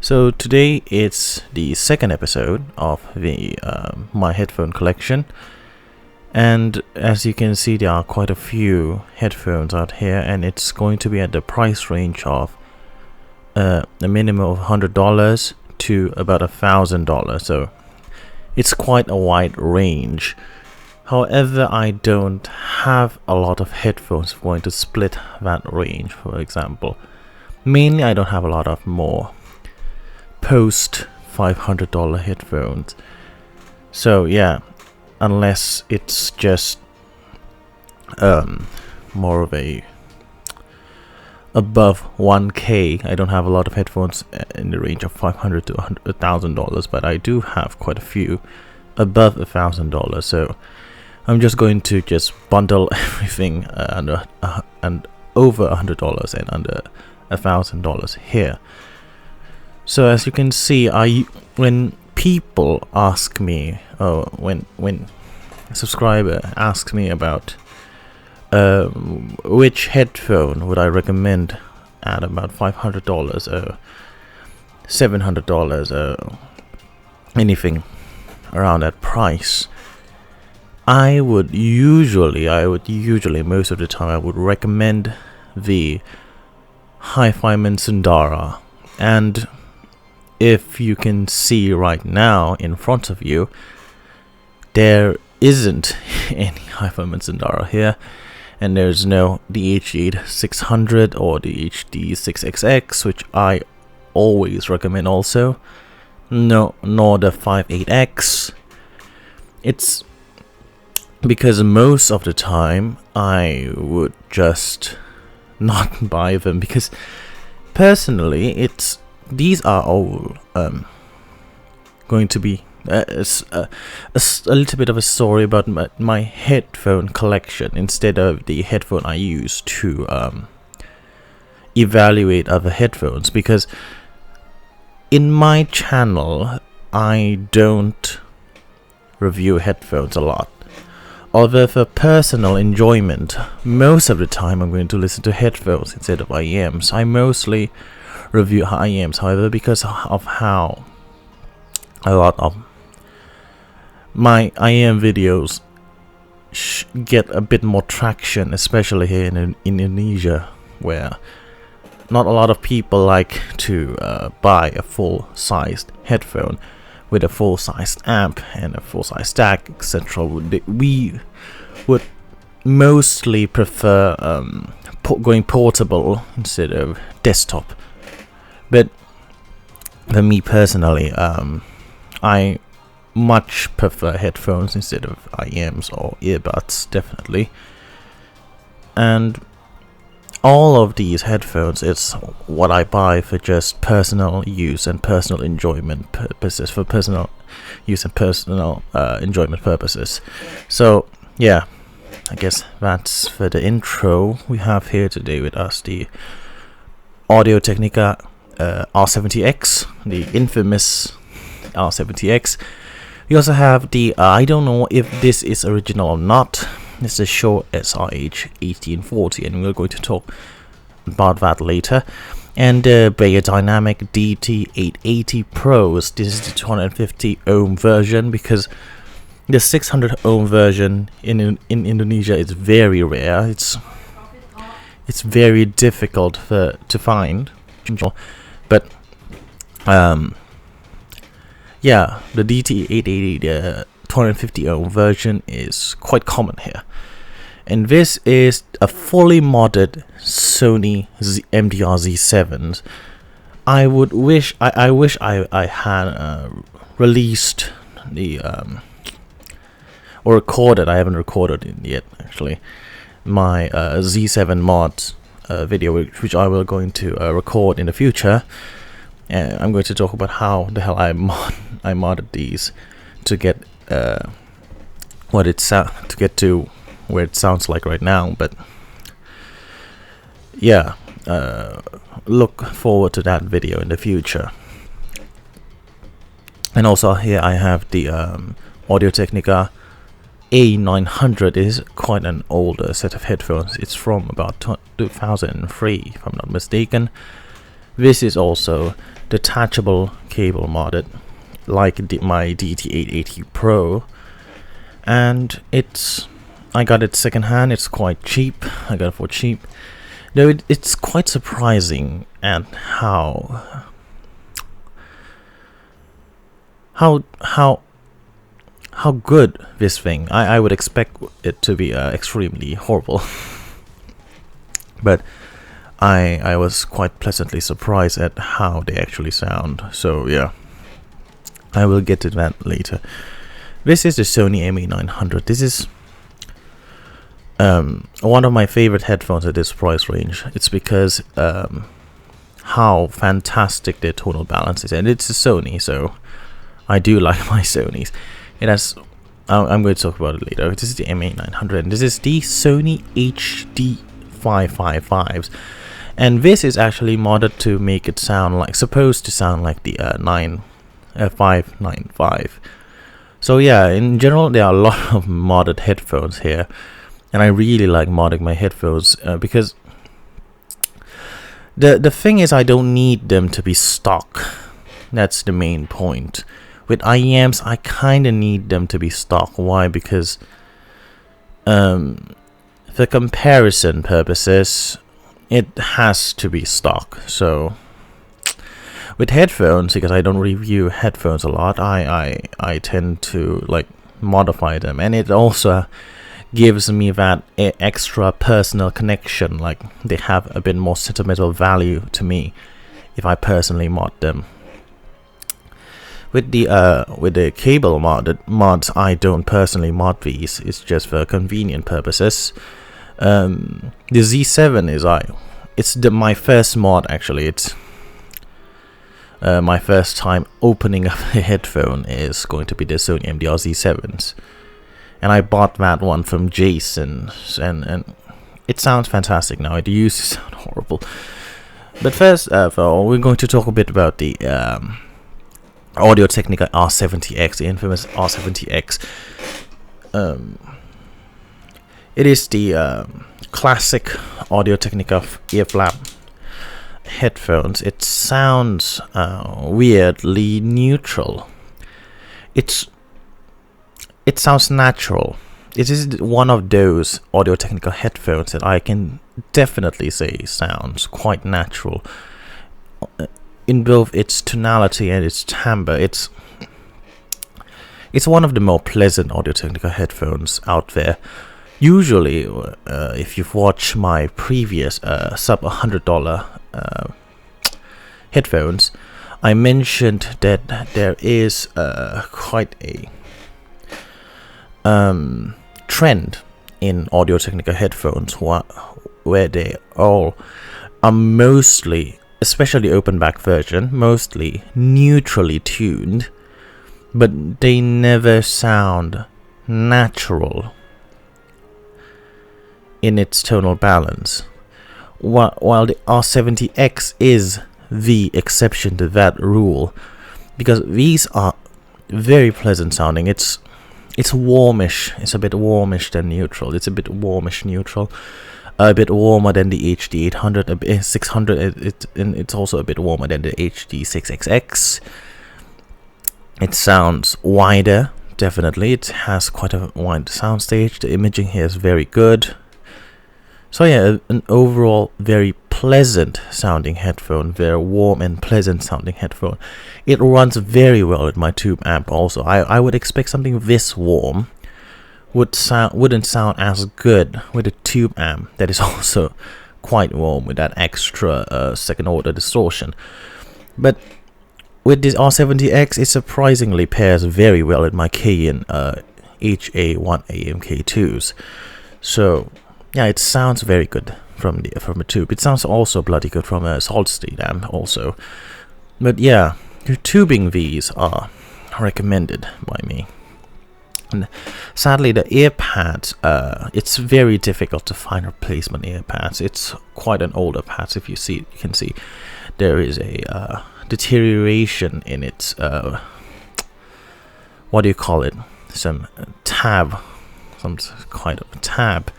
So today it's the second episode of the my headphone collection, and as you can see there are quite a few headphones out here, and it's going to be at the price range of a minimum of $100 to about $1,000, so it's quite a wide range. However, I don't have a lot of headphones going to split that range. For example, mainly I don't have a lot of more post $500 headphones, so yeah, unless it's just more of a above 1k, I don't have a lot of headphones in the range of $500 to $1,000, but I do have quite a few above $1,000, so I'm just going to just bundle everything under and over $100 and under $1,000 here. So as you can see, when people ask me, when a subscriber asks me about which headphone would I recommend at about $500 or $700 or anything around that price, I would usually most of the time I would recommend the HIBY Mdr. And if you can see right now in front of you, there isn't any HIBY Mdr here, and there's no the H8 or the HD6XX, which I always recommend also, nor the 58X. It's because most of the time I would just not buy them, because personally these are all going to be a little bit of a story about my headphone collection instead of the headphone I use to evaluate other headphones, because in my channel I don't review headphones a lot. Although for personal enjoyment, most of the time I'm going to listen to headphones instead of IEMs. I mostly review IEMs, however, because of how a lot of my IEM videos get a bit more traction, especially here in Indonesia, where not a lot of people like to buy a full-sized headphone with a full-sized amp and a full-sized stack, etc. We would mostly prefer going portable instead of desktop. But for me personally, I much prefer headphones instead of IEMs or earbuds, definitely. And all of these headphones, it's what I buy for just personal use and personal enjoyment purposes, enjoyment purposes. So yeah, I guess that's for the intro. We have here today with us the Audio Technica R70X, the infamous R70X. We also have the I don't know if this is original or not. It's a Shure Srh1840, and we're going to talk about that later. And the Beyerdynamic DT880 Pros. This is the 250 ohm version, because the 600 ohm version in Indonesia is very rare. It's very difficult to find, but yeah, the DT880, the 250 ohm version, is quite common here. And this is a fully modded Sony Mdr Z7. I wish I had released the or recorded. I haven't recorded it yet, actually. My Z7 mods video, which I will going to record in the future. And I'm going to talk about how the hell I modded these to get to get to where it sounds like right now. But yeah, look forward to that video in the future. And also here I have the Audio Technica A900. Is quite an older set of headphones. It's from about 2003, if I'm not mistaken. This is also detachable cable modded, like my DT880 Pro, and I got it secondhand. It's quite cheap. I got it for cheap. Though it's quite surprising at how good this thing. I would expect it to be extremely horrible, but I was quite pleasantly surprised at how they actually sound. So yeah, I will get to that later. This is the Sony Ma900. This is one of my favorite headphones at this price range. It's because how fantastic their tonal balance is, and it's a Sony, so I do like my Sonys. It has, I'm going to talk about it later. This is the Ma900, and this is the Sony Hd555s, and this is actually modded to make it sound like, supposed to sound like the 595. So yeah, in general there are a lot of modded headphones here, and I really like modding my headphones because the thing is, I don't need them to be stock. That's the main point. With IEMs, I kind of need them to be stock. Why? Because for comparison purposes, it has to be stock. So with headphones, because I don't review headphones a lot, I tend to like modify them, and it also gives me that extra personal connection. Like, they have a bit more sentimental value to me if I personally mod them. With the cable mods, I don't personally mod these. It's just for convenient purposes. The Z7 is my first mod actually. It's my first time opening up a headphone is going to be the Sony Mdr Z7s, and I bought that one from Jason, and it sounds fantastic now. It used to sound horrible, but first of all, we're going to talk a bit about the Audio Technica R70X, the infamous R70X. It is the classic Audio Technica ear flap headphones. It sounds weirdly neutral. It sounds natural. It is one of those Audio Technica headphones that I can definitely say sounds quite natural in both its tonality and its timbre. It's one of the more pleasant Audio Technica headphones out there. Usually, if you've watched my previous sub $100 headphones, I mentioned that there is quite a trend in Audio Technica headphones where they all are mostly, especially open back version, mostly neutrally tuned, but they never sound natural in its tonal balance. While the R70X is the exception to that rule, because these are very pleasant sounding. It's warmish. It's a bit warmish than neutral. It's a bit warmish neutral. A bit warmer than the HD800, a bit 600. And it's also a bit warmer than the HD6XX. It sounds wider, definitely. It has quite a wide soundstage. The imaging here is very good. So yeah, an overall very pleasant sounding headphone, very warm and pleasant sounding headphone. It runs very well with my tube amp also. I would expect something this warm wouldn't sound as good with a tube amp that is also quite warm with that extra second order distortion. But with this R70X, it surprisingly pairs very well with my Cayin HA1AM-K2s. So yeah, it sounds very good from a tube. It sounds also bloody good from a solid state amp also. But yeah, tubing these are recommended by me. And sadly, the ear pads, it's very difficult to find replacement ear pads. It's quite an older pads. If you see, you can see there is a deterioration in its what do you call it? Some tab, some kind of tab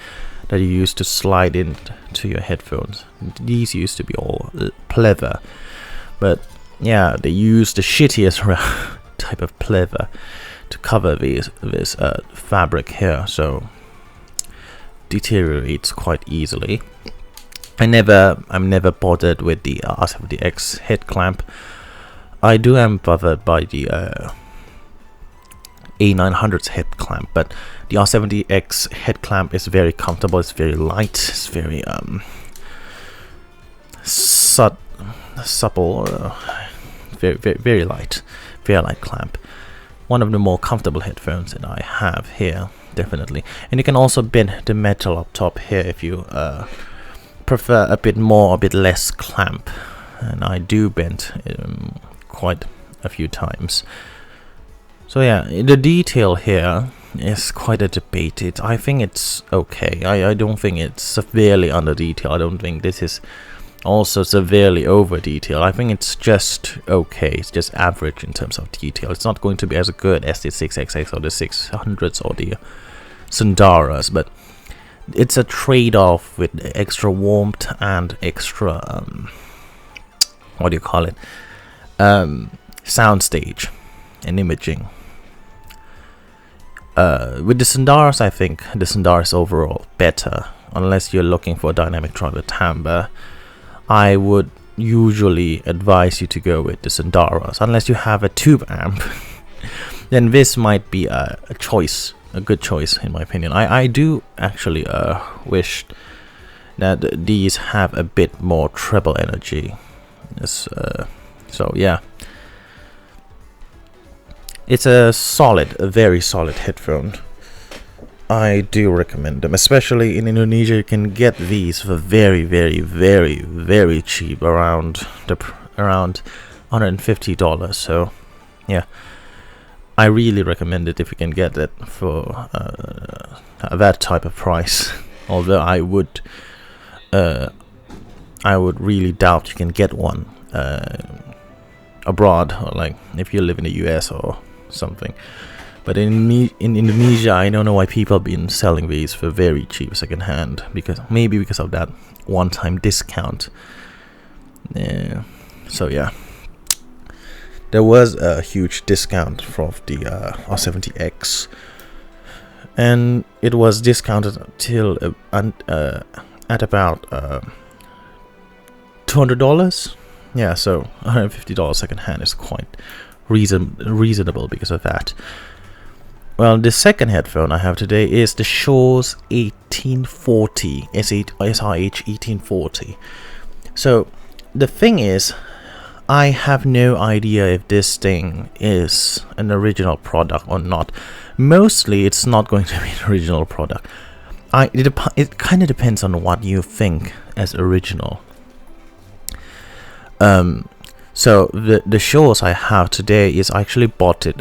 that you use to slide into your headphones. These used to be all pleather, But yeah, they use the shittiest type of pleather to cover this fabric here, so deteriorates quite easily. I'm never bothered with the R70X head clamp. I am bothered by the A900's head clamp, but the R70X head clamp is very comfortable. It's very light. It's very supple, very light, very light clamp. One of the more comfortable headphones that I have here, definitely. And you can also bend the metal up top here if you prefer a bit more, a bit less clamp. And I do bend quite a few times. So yeah, the detail here is quite a debate. I think it's okay. I don't think it's severely under detail. I don't think this is also severely over detail. I think it's just okay. It's just average in terms of detail. It's not going to be as good as the 6XX or the 600s or the Mdrs, but it's a trade-off with extra warmth and extra what do you call it, soundstage and imaging. With the Mdrs, I think the Mdr is overall better, unless you're looking for a dynamic treble timbre. I would usually advise you to go with the Mdrs, unless you have a tube amp. Then this might be a choice, a good choice in my opinion. I do actually wish that these have a bit more treble energy. So yeah, it's a very solid headphone. I do recommend them, especially in Indonesia. You can get these for very cheap, around $150. So yeah, I really recommend it if you can get it for that type of price. Although I would really doubt you can get one abroad, or like if you live in the US or something. But in Indonesia, I don't know why people have been selling these for very cheap secondhand, maybe because of that one-time discount. So yeah, there was a huge discount for the R70X, and it was discounted till at about $200. Yeah, so $150 secondhand is quite reasonable because of that. Well, the second headphone I have today is the Shure 1840 S8 Srh1840. So the thing is, I have no idea if this thing is an original product or not. Mostly it's not going to be an original product. It kind of depends on what you think as original. So the Shures I have today is I actually bought it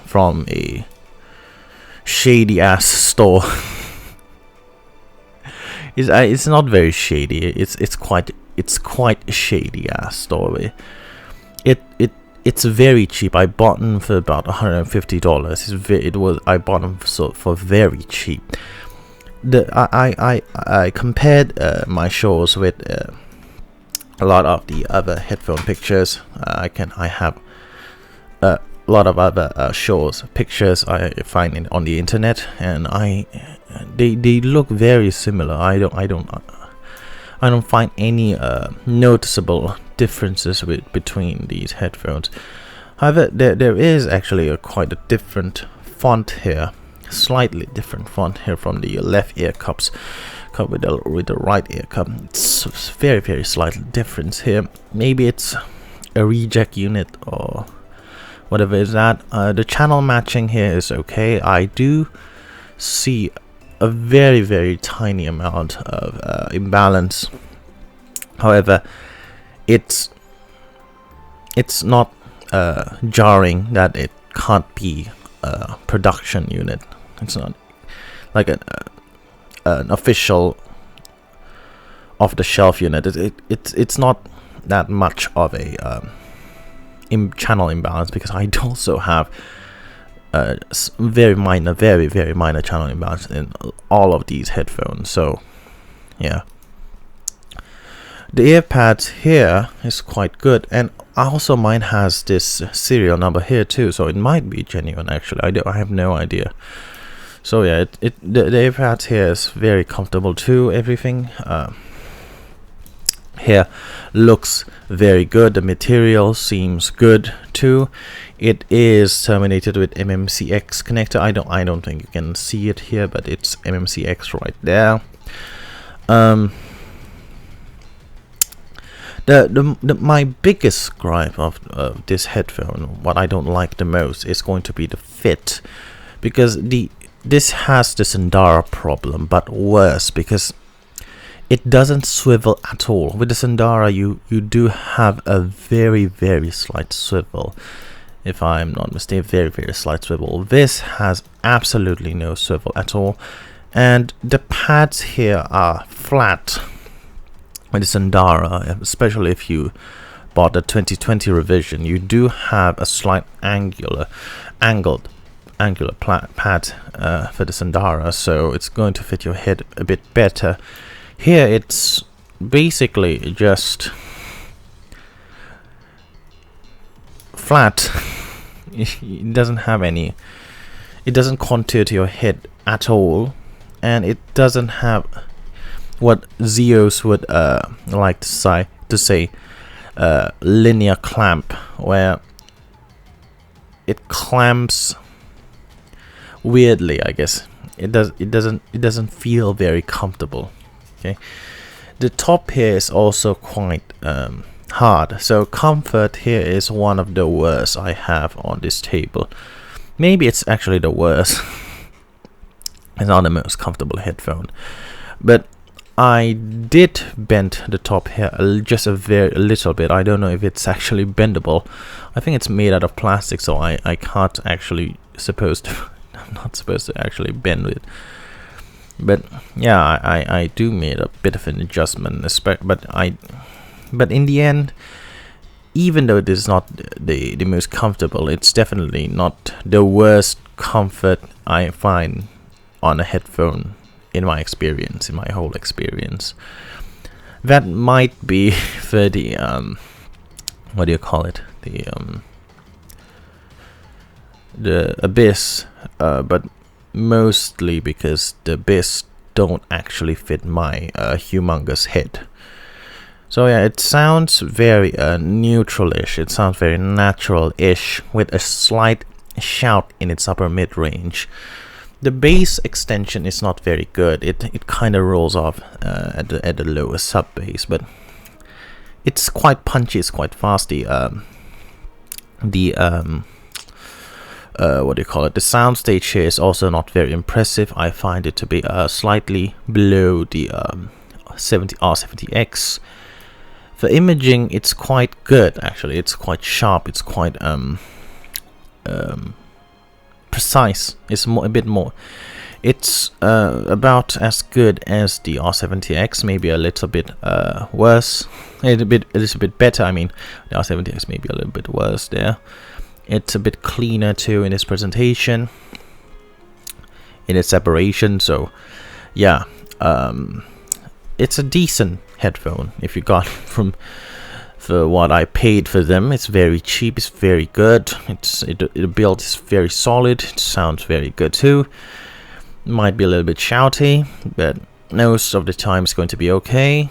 from a shady ass store. It's not very shady. It's quite a shady ass store. It's very cheap. I bought them for about $150. I bought them for very cheap. I compared my Shures with a lot of the other headphone pictures. I have a lot of other Shures pictures I find on the internet, and they look very similar. I don't find any noticeable differences between these headphones. However, there is actually quite a different font here, slightly different font here from the left ear cups with the right ear cup. It's very slight difference here. Maybe it's a reject unit or whatever is that. The channel matching here is okay. I do see a very tiny amount of imbalance. However, it's not jarring that it can't be a production unit. It's not like an official off-the-shelf unit. It's not that much of a channel imbalance, because I also have very minor channel imbalance in all of these headphones. So yeah, The ear pads here is quite good, and also mine has this serial number here too, so it might be genuine actually. I have no idea. So yeah, the ear pads here is very comfortable too. Everything here looks very good. The material seems good too. It is terminated with MMCX connector. I don't think you can see it here, but it's MMCX right there. My biggest gripe of this headphone, what I don't like the most, is going to be the fit, because this has this Mdr problem, but worse, because it doesn't swivel at all. With the Mdr, you do have a very slight swivel, if I'm not mistaken, very slight swivel. This has absolutely no swivel at all, and the pads here are flat. With the Mdr, especially if you bought the 2020 revision, you do have a slight angular pad for the Mdr, so it's going to fit your head a bit better. Here it's basically just flat. It doesn't have any, it doesn't contour to your head at all, and it doesn't have what Zeos would like to say linear clamp, where it clamps weirdly. I guess it doesn't feel very comfortable. Okay, the top here is also quite hard, so comfort here is one of the worst I have on this table. Maybe it's actually the worst. It's not the most comfortable headphone, but I did bend the top here just a little bit. I don't know if it's actually bendable. I think it's made out of plastic, so I can't actually I'm not supposed to actually bend it. But yeah, I do made a bit of an adjustment, but in the end, even though it is not the most comfortable, it's definitely not the worst comfort I find on a headphone in my experience, in my whole experience. That might be for the what do you call it, the Abyss, but mostly because the Abyss don't actually fit my humongous head. So yeah, it sounds very neutral-ish. It sounds very natural-ish, with a slight shout in its upper mid-range. The bass extension is not very good. It kind of rolls off at the lower sub bass, but it's quite punchy. It's quite fast. What do you call it? The soundstage here is also not very impressive. I find it to be slightly below the R70X. For imaging, it's quite good actually. It's quite sharp. It's quite precise. It's a bit more. It's about as good as the R70X, maybe a little bit worse. A little bit better. I mean, the R70X maybe a little bit worse there. It's a bit cleaner too in its presentation, in its separation. So yeah, it's a decent headphone if you got for what I paid for them. It's very cheap. It's very good. The build is very solid. It sounds very good too. Might be a little bit shouty, but most of the time it's going to be okay.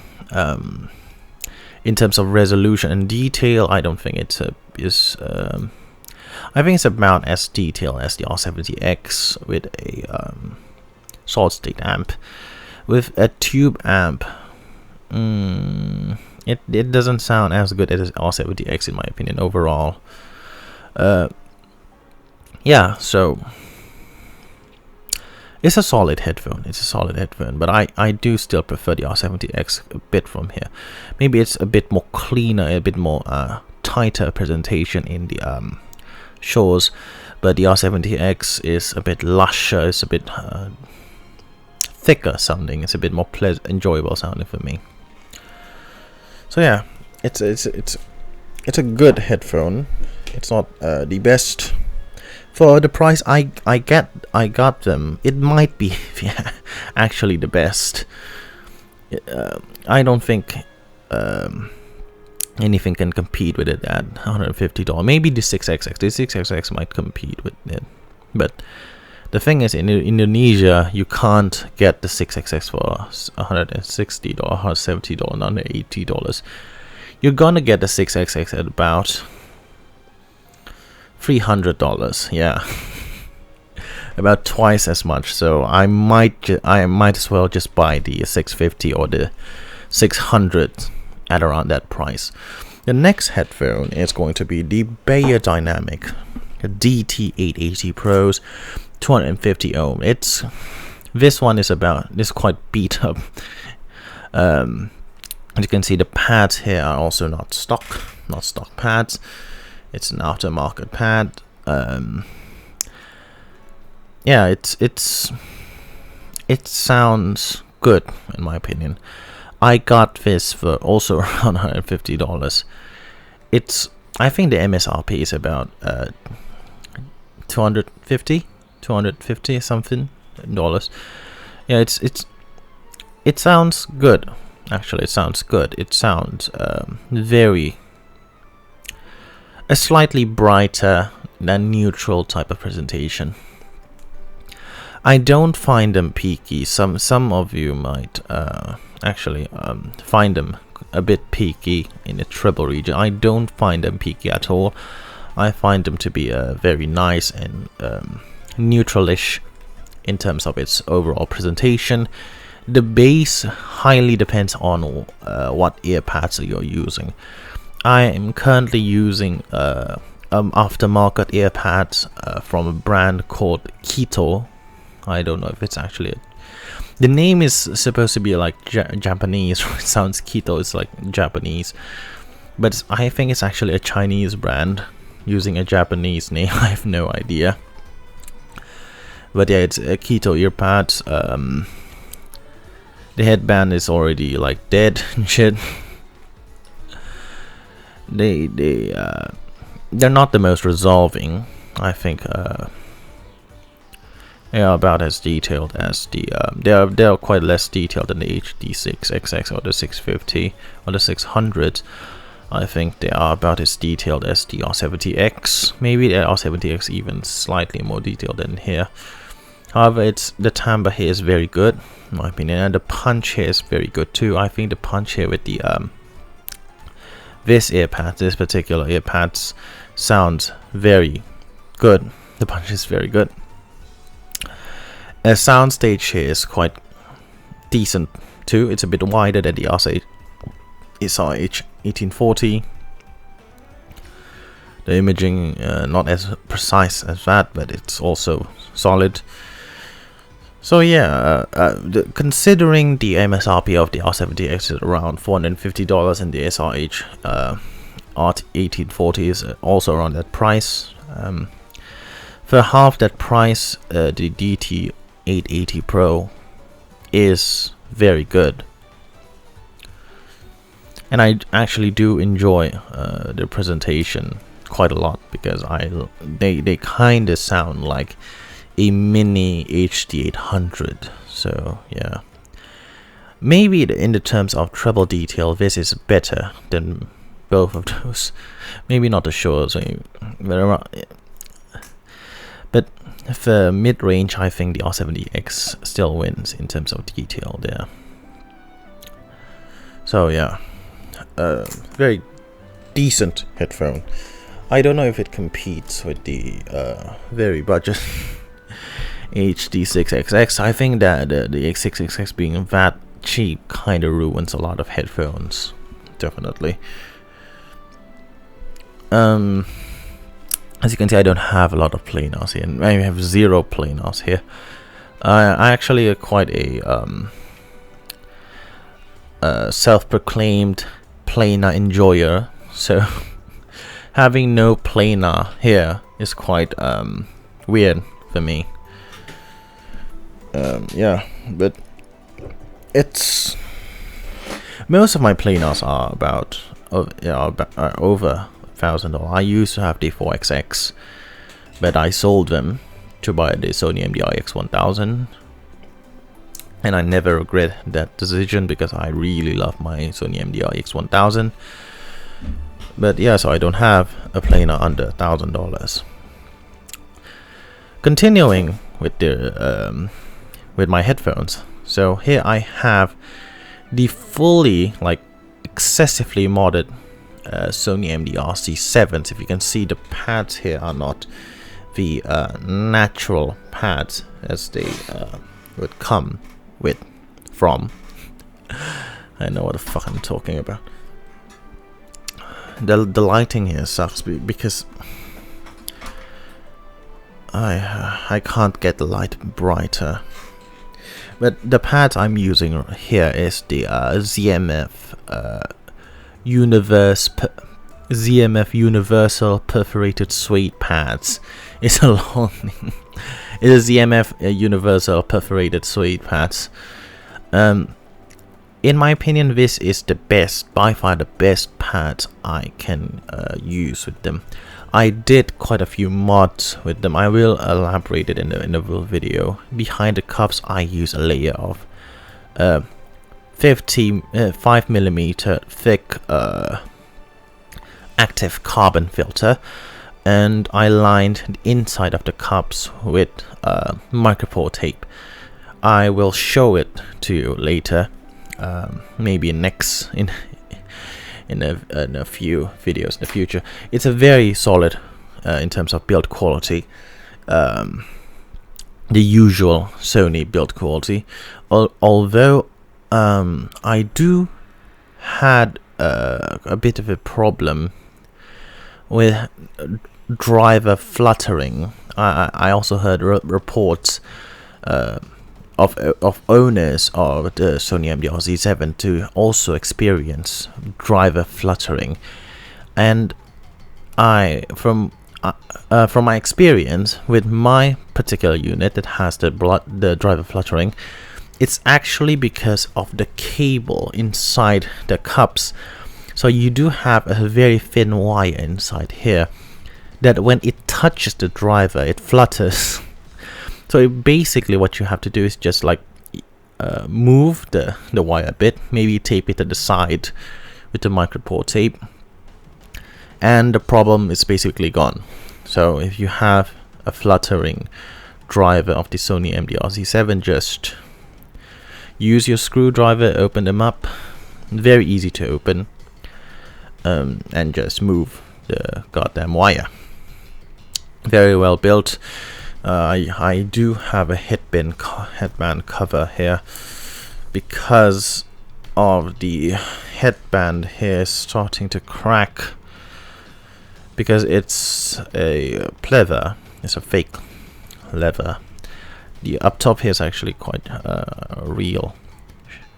In terms of resolution and detail, I don't think it is. I think it's about as detailed as the R70X with a solid state amp. With a tube amp, it doesn't sound as good as R70X in my opinion overall. Yeah, so it's a solid headphone. It's a solid headphone, but I do still prefer the R70X a bit from here. Maybe it's a bit more cleaner, a bit more tighter presentation in the shores, but the R70X is a bit lusher. It's a bit thicker sounding. It's a bit more enjoyable sounding for me. So yeah, it's a good headphone. It's not the best for the price I got them. It might be actually the best. I don't think anything can compete with it at $150. Maybe the 6XX. The 6XX might compete with it, but the thing is, in Indonesia, you can't get the 6XX for $160, $170, $180. You're gonna get the 6XX at about $300. Yeah, about twice as much. So I might as well just buy the 650 or the 600 at around that price. The next headphone is going to be the Beyerdynamic DT880 Pros 250 ohm. This one is quite beat up. As you can see, the pads here are also not stock pads. It's an aftermarket pad. Yeah, it sounds good in my opinion. I got this for also around $150. I think the MSRP is about 250 something dollars. Yeah, it sounds good. Actually, it sounds good. It sounds a slightly brighter than neutral type of presentation. I don't find them peaky. Some of you might actually find them a bit peaky in the treble region. I don't find them peaky at all. I find them to be very nice and neutralish in terms of its overall presentation. The bass highly depends on what ear pads you're using. I am currently using aftermarket ear pads from a brand called Schiit. I don't know if it's actually the name is supposed to be like Japanese. It sounds Schiit, it's like Japanese, but I think it's actually a Chinese brand using a Japanese name. I have no idea, but yeah, it's a Schiit ear pads. The headband is already like dead and shit. They're not the most resolving. I think they are about as detailed as the they're quite less detailed than the HD6XX or the 650 or the 600. I think they are about as detailed as the R70X. Maybe the R70X even slightly more detailed than here. However, the timbre here is very good in my opinion, and the punch here is very good too. I think the punch here with the this particular ear pads sounds very good. The punch is very good. A soundstage here is quite decent too. It's a bit wider than the Srh1840. The imaging not as precise as that, but it's also solid. So yeah, considering the MSRP of the R70X is around $450 and the Srh1840 is also around that price. For half that price, the DT880 Pro is very good, and I actually do enjoy the presentation quite a lot, because they kind of sound like a mini HD800. So yeah, maybe in the terms of treble detail, this is better than both of those. Maybe not the Shure, but for mid-range, I think the R70X still wins in terms of detail there. So yeah, very decent headphone. I don't know if it competes with the very budget HD6XX. I think that the X6XX being that cheap kind of ruins a lot of headphones, definitely. As you can see, I don't have a lot of planars here. I have 0 planars here. I actually are quite a self-proclaimed planar enjoyer, so having no planar here is quite weird for me. Yeah, but it's most of my planars are about over $1,000. I used to have the 4XX, but I sold them to buy the Sony Mdr X1000. and I never regret that decision because I really love my Sony Mdr X1000. But yeah, so I don't have a planar under $1,000. Continuing with the with my headphones. So here I have the fully, like, excessively modded Sony Mdr Z7s. If you can see, the pads here are not the natural pads as they would come with from. I know what the fuck I'm talking about. The lighting here sucks because I can't get the light brighter. But the pads I'm using here is the ZMF ZMF Universal Perforated Suede pads. It's a long name. It is ZMF Universal Perforated Suede pads. In my opinion, this is the best, by far the best pads I can use with them. I did quite a few mods with them. I will elaborate it in the video. Behind the cups, I use a layer of 5mm thick active carbon filter, and I lined the inside of the cups with micropore tape. I will show it to you later, maybe in a few videos in the future. It's a very solid in terms of build quality, the usual Sony build quality. Although I do had a bit of a problem with driver fluttering. I also heard reports of owners of the Sony Mdr Z7 to also experience driver fluttering, and from my experience with my particular unit that has the driver fluttering, it's actually because of the cable inside the cups. So you do have a very thin wire inside here that when it touches the driver, it flutters. So basically what you have to do is just like move the wire a bit, maybe tape it at the side with the micropore tape, and the problem is basically gone. So if you have a fluttering driver of the Sony Mdr Z7, just use your screwdriver, open them up, very easy to open, and just move the goddamn wire. Very well built. I do have a headband cover here because of the headband here starting to crack, because it's a pleather. It's a fake leather. The up top here is actually quite real,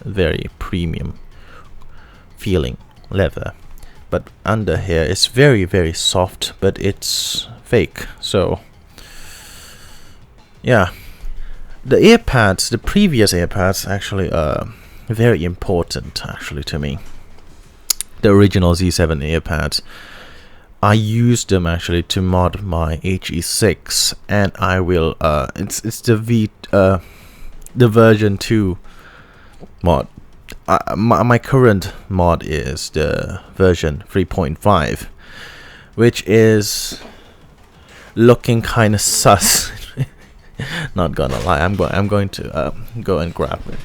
very premium feeling leather, but under here it's very, very soft, but it's fake. So yeah, the earpads, the previous earpads, actually very important actually to me. The original Z7 earpads, I used them actually to mod my HE6, and I will it's the version 2 mod. My current mod is the version 3.5, which is looking kind of sus. Not gonna lie, I'm going to go and grab it.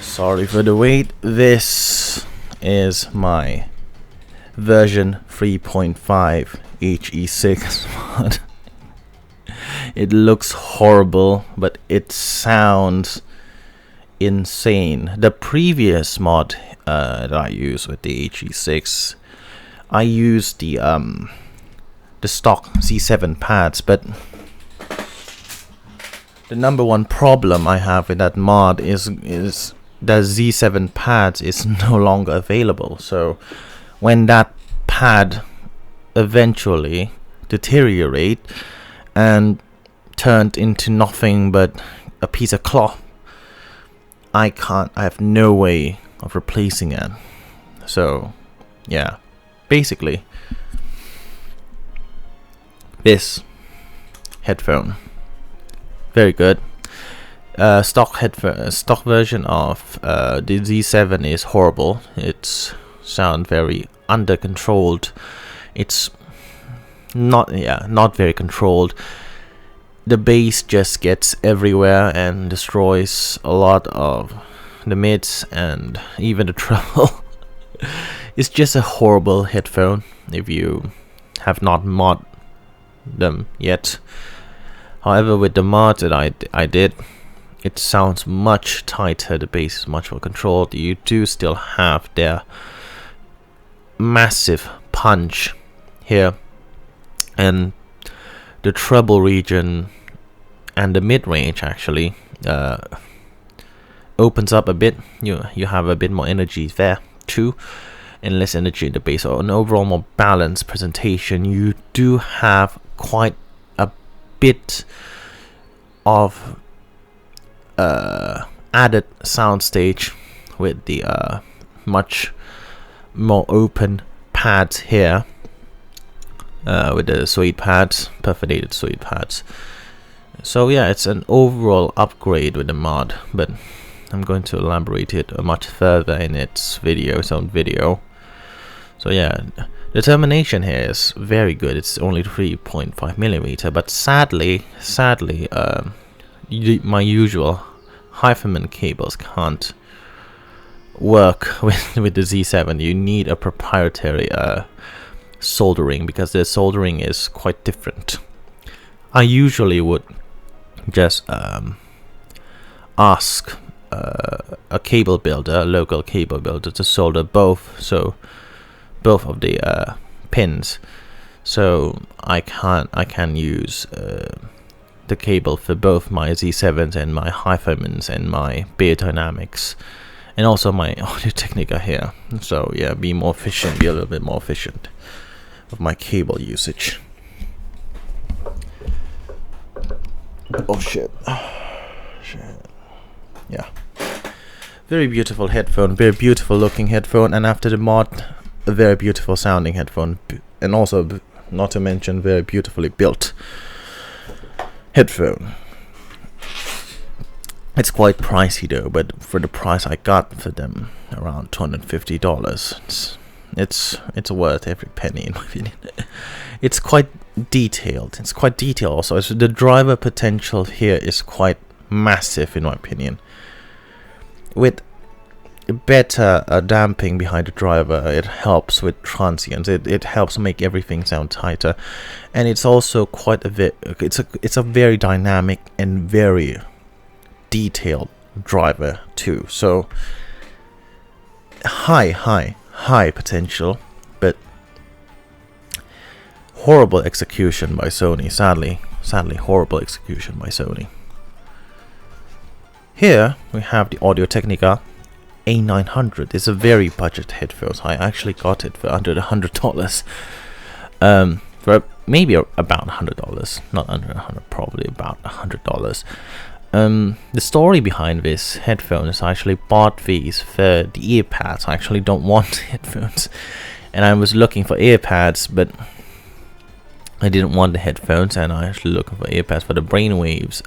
Sorry for the wait. This is my version 3.5 HE6 mod. It looks horrible, but it sounds insane. The previous mod that I used with the HE6, I used the stock Z7 pads, but the number one problem I have with that mod is the Z7 pads is no longer available. So when that pad eventually deteriorate and turned into nothing but a piece of cloth, I have no way of replacing it. So yeah, basically this headphone, very good. Stock version of the Z7 is horrible. It's sound very under controlled. It's not very controlled. The bass just gets everywhere and destroys a lot of the mids and even the treble. It's just a horrible headphone if you have not mod them yet. However, with the mods that I did, it sounds much tighter. The bass is much more controlled. You do still have their massive punch here, and the treble region and the mid-range actually opens up a bit. You have a bit more energy there too, and less energy in the bass. So an overall more balanced presentation. You do have quite a bit of added soundstage with the much more open pads here, with the suede pads, perforated suede pads. So yeah, it's an overall upgrade with the mod, but I'm going to elaborate it much further in its own video. So yeah, the termination here is very good. It's only 3.5mm, but sadly, my usual Headphone cables can't work with the Z7. You need a proprietary soldering, because the soldering is quite different. I usually would just ask a cable builder, a local cable builder, to solder both of the pins, so I can use the cable for both my Z7s and my Headphones and my Beyerdynamics, and also my Audio Technica here. So yeah, be a little bit more efficient of my cable usage. Oh shit. Yeah, very beautiful headphone, very beautiful looking headphone, and after the mod, a very beautiful sounding headphone, and also, not to mention, very beautifully built headphone. It's quite pricey though, but for the price I got for them, around $250, it's worth every penny in my opinion. It's quite detailed. Also, so the driver potential here is quite massive in my opinion. With better damping behind the driver, it helps with transients. It helps make everything sound tighter, and it's also quite it's a very dynamic and very detailed driver too. So high potential, but horrible execution by Sony. Sadly, horrible execution by Sony. Here we have the Audio Technica A900. It's a very budget headphones. I actually got it for under $100. For maybe about $100, not under $100, probably about $100. The story behind this headphone is I actually bought these for the earpads. I actually don't want headphones, and I was looking for earpads, but I didn't want the headphones, and I actually looking for earpads for the Brainwaves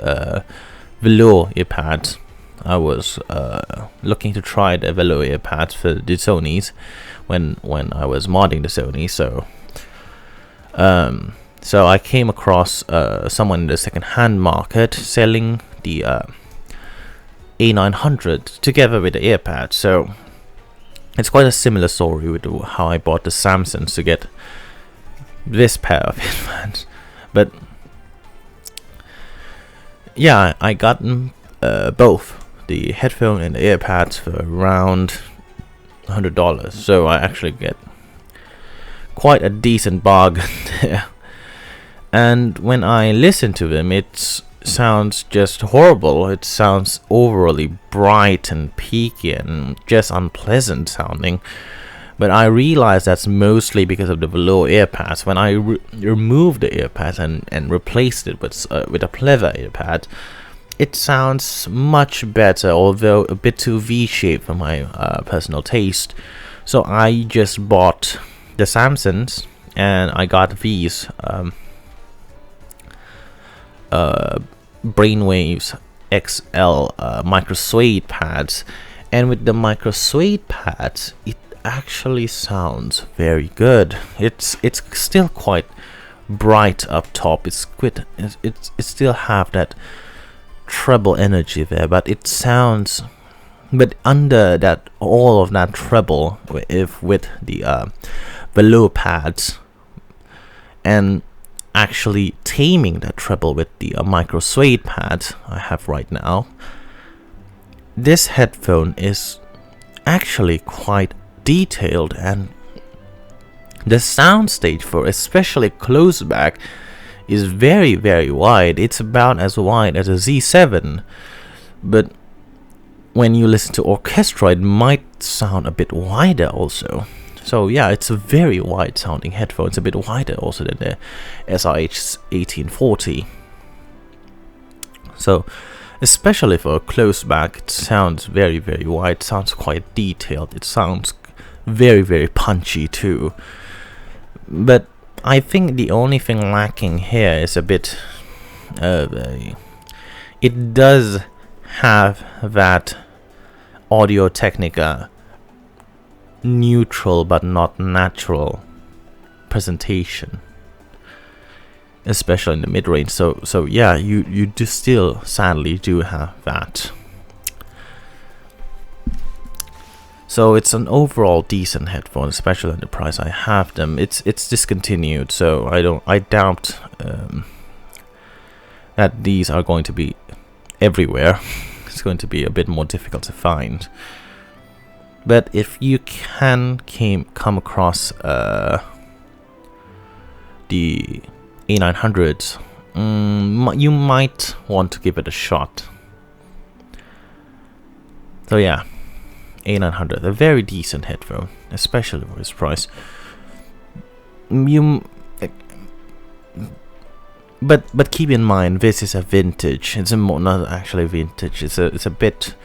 velour earpads. I was looking to try the velour earpads for the Sonys when I was modding the Sony. So I came across someone in the second-hand market selling the A900 together with the earpads. So it's quite a similar story with how I bought the Samsungs to get this pair of headphones. But yeah, I got both the headphone and the earpads for around $100. So I actually get quite a decent bargain there. And when I listen to them, it sounds just horrible. It sounds overly bright and peaky and just unpleasant sounding. But I realize that's mostly because of the velour earpads. When I removed the earpads and replaced it with a pleather earpad, it sounds much better, although a bit too V-shaped for my personal taste. So I just bought the Samsons, and I got these Brainwaves XL micro suede pads, and with the micro suede pads it actually sounds very good. It's still quite bright up top. It still have that treble energy there, but it sounds, but under that, all of that treble with the low pads, and actually taming that treble with the micro suede pads I have right now, this headphone is actually quite detailed, and the soundstage for especially close back is very, very wide. It's about as wide as a Z7, but when you listen to orchestra it might sound a bit wider also. So yeah, it's a very wide sounding headphone. It's a bit wider also than the Srh1840. So especially for a close back, it sounds very, very wide. It sounds quite detailed. It sounds very, very punchy too. But I think the only thing lacking here is a bit it does have that Audio Technica neutral but not natural presentation, especially in the mid-range. So yeah, you do still sadly do have that. So it's an overall decent headphone, especially at the price I have them. It's discontinued, so I doubt that these are going to be everywhere. It's going to be a bit more difficult to find. But if you can come across the A900s, you might want to give it a shot. So yeah, A900, a very decent headphone, especially for its price. But keep in mind, this is a vintage. It's not actually vintage. It's a bit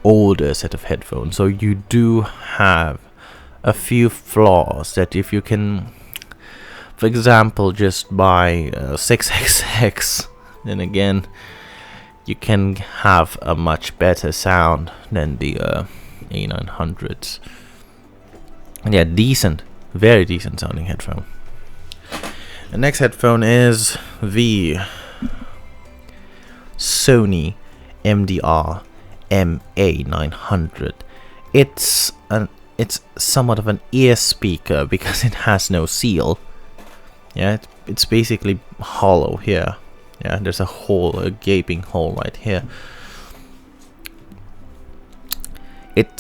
older set of headphones, so you do have a few flaws that if you can, for example, just buy 6XX, then again you can have a much better sound than the A900s. And yeah, decent, very decent sounding headphone. The next headphone is the Sony Mdr Ma900. It's somewhat of an ear speaker because it has no seal. Yeah, it's basically hollow here. Yeah, there's a hole, a gaping hole right here. It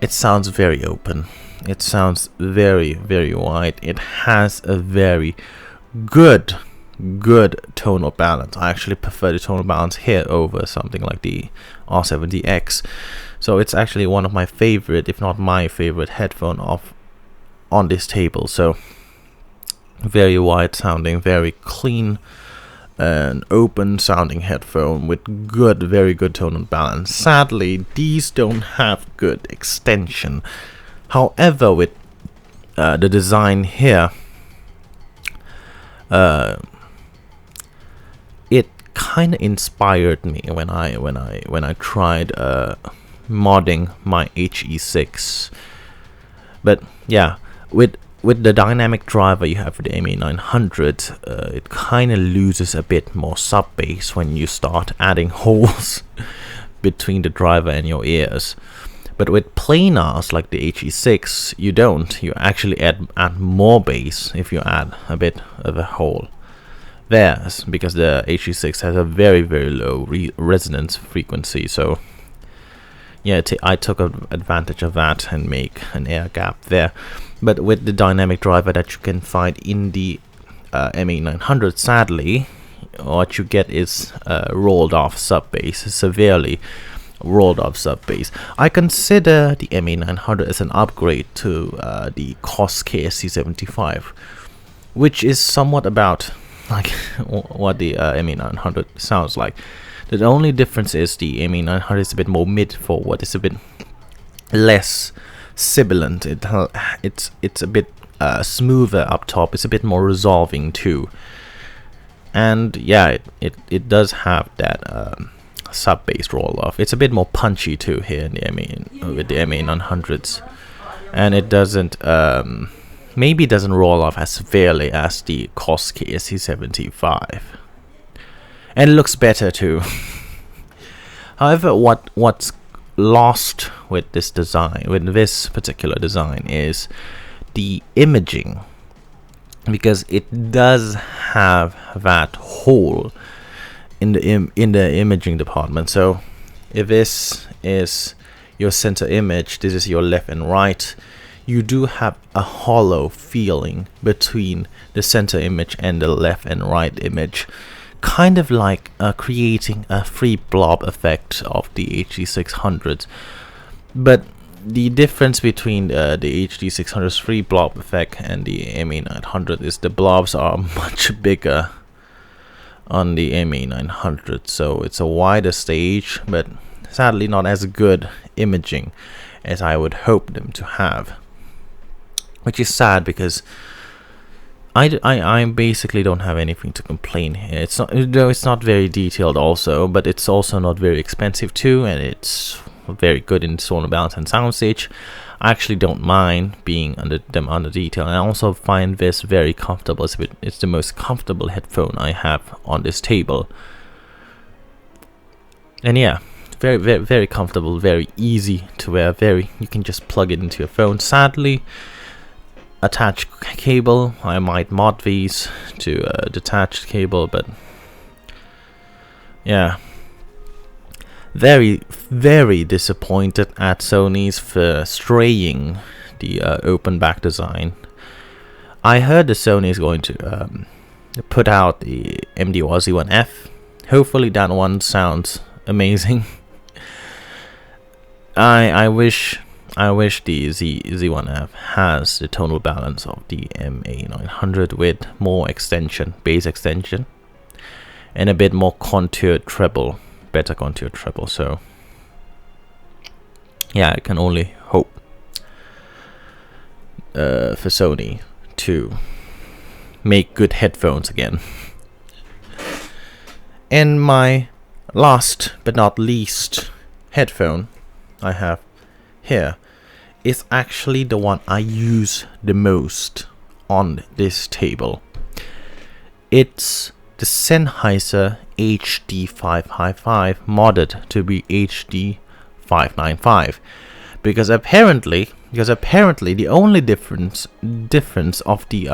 sounds very open. It sounds very, very wide. It has a very good tonal balance. I actually prefer the tonal balance here over something like the R7DX. So it's actually one of my favorite, if not my favorite, headphone on this table. So very wide sounding, very clean and open sounding headphone with very good tonal balance. Sadly, these don't have good extension. However, with the design here, it kind of inspired me when I tried modding my HE6. But yeah, with the dynamic driver you have for the Ma900, it kind of loses a bit more sub bass when you start adding holes between the driver and your ears. But with planars like the HE6, you don't. You actually add more bass if you add a bit of a hole there, because the HE6 has a very, very low resonance frequency. So yeah, I took advantage of that and make an air gap there. But with the dynamic driver that you can find in the Ma900, sadly, what you get is rolled off sub bass, severely rolled off sub bass. I consider the Ma900 as an upgrade to the COS KSC75, which is somewhat about like what the Ma900 sounds like. The only difference is the Ma900 is a bit more mid forward. It's a bit less sibilant. It's a bit smoother up top. It's a bit more resolving too. And yeah, it does have that sub bass roll off. It's a bit more punchy too here in the with the Ma900s, and it doesn't maybe doesn't roll off as severely as the Koski SC75, and it looks better too. However, what's lost with this design, with this particular design, is the imaging, because it does have that hole in the imaging department. So if this is your center image, this is your left and right, you do have a hollow feeling between the center image and the left and right image, kind of like creating a free blob effect of the HD600s. But the difference between the HD600's free blob effect and the Ma900 is the blobs are much bigger on the Ma900, so it's a wider stage, but sadly not as good imaging as I would hope them to have, which is sad, because I basically don't have anything to complain here. It's not, though it's not very detailed also, but it's also not very expensive too, and it's very good in tone balance and soundstage. I actually don't mind being under detail, and I also find this very comfortable. It's the most comfortable headphone I have on this table, and yeah, very comfortable, very easy to wear. You can just plug it into your phone. Sadly, attached cable, I might mod these to a detached cable, but yeah, very disappointed at Sony's for straying the open back design. I heard that Sony is going to put out the Mdr Z1F. Hopefully that one sounds amazing. I wish the Z1F has the tonal balance of the Ma900 with more extension, bass extension, and a bit more contoured treble, better contoured treble. So yeah, I can only hope for Sony to make good headphones again. And my last but not least headphone I have here is actually the one I use the most on this table. It's the Sennheiser Hd555 modded to be Hd595, because apparently the only difference of the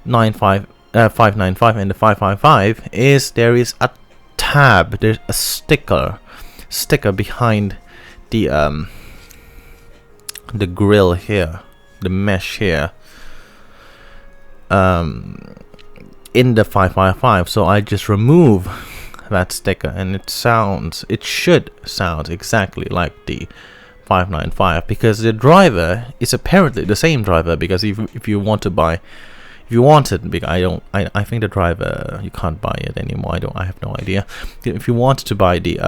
595 and the 555 is there is a tab, there's a sticker behind the grill here, the mesh here, in the 555. So I just remove that sticker, and it should sound exactly like the 595, because the driver is apparently the same driver. Because if you want to buy, if you want it, because I think the driver, you can't buy it anymore. I have no idea. If you want to buy the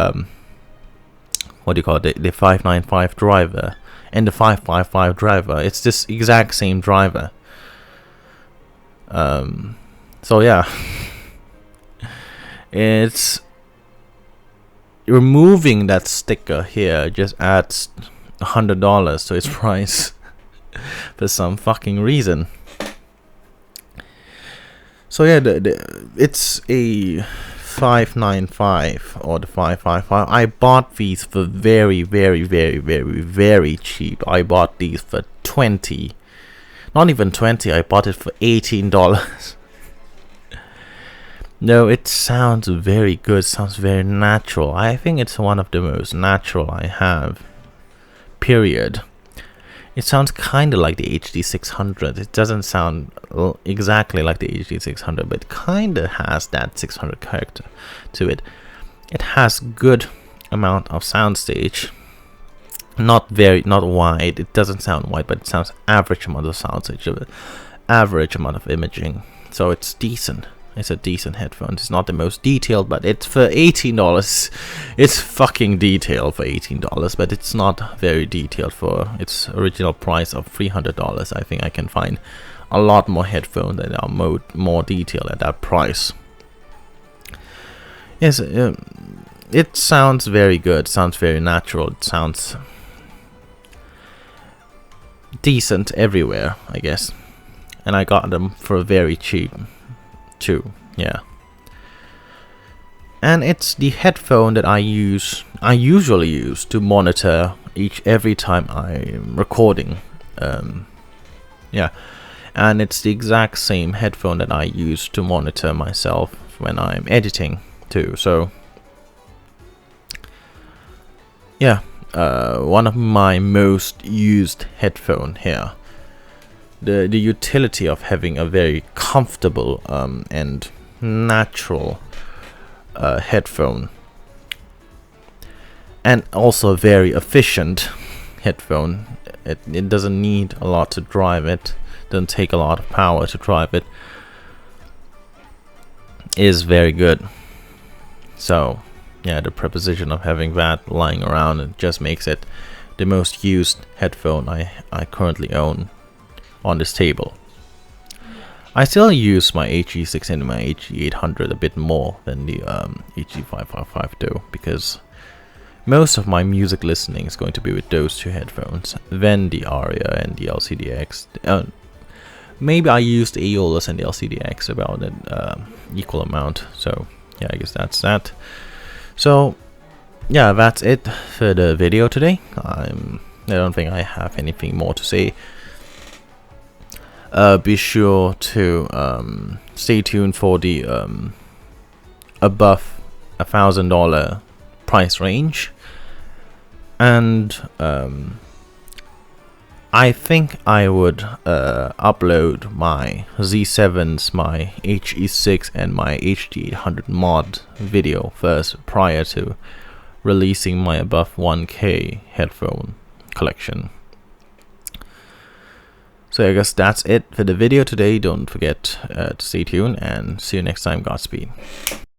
what do you call it, the 595 driver and the 555 driver, it's this exact same driver. So yeah, it's removing that sticker here just adds $100 to its price for some fucking reason. So yeah, it's a 595 or the 555. I bought these for very cheap. I bought these for 20, not even 20. I bought it for $18. No, it sounds very good, sounds very natural. I think it's one of the most natural I have, period. It sounds kind of like the HD600. It doesn't sound exactly like the HD600, but kind of has that 600 character to it. It has good amount of soundstage, not wide. It doesn't sound wide, but it sounds average amount of soundstage, average amount of imaging. So it's decent. It's a decent headphone. It's not the most detailed, but it's for $18. It's fucking detailed for $18, but it's not very detailed for its original price of $300. I think I can find a lot more headphones that are more detailed at that price. Yes, it sounds very good. Sounds very natural. It sounds decent everywhere, I guess. And I got them for very cheap too. Yeah. And it's the headphone that I usually use to monitor every time I'm recording. Yeah. And it's the exact same headphone that I use to monitor myself when I'm editing too. So yeah, one of my most used headphone here. The utility of having a very comfortable and natural headphone, and also a very efficient headphone. It doesn't need a lot to drive it. Doesn't take a lot of power to drive it. Is very good. So yeah, the proposition of having that lying around, it just makes it the most used headphone I currently own on this table. I still use my HE6 and my HE800 a bit more than the Hd555 do, because most of my music listening is going to be with those two headphones, then the Aria and the LCDX. Maybe I used the Aeolus and the LCDX about an equal amount. So yeah, I guess that's that. So yeah, that's it for the video today. I don't think I have anything more to say. Be sure to stay tuned for the above $1,000 price range, and I think I would upload my Z7s, my HE6 and my Hd800 mod video first prior to releasing my above 1K headphone collection. So I guess that's it for the video today. Don't forget to stay tuned and see you next time. Godspeed.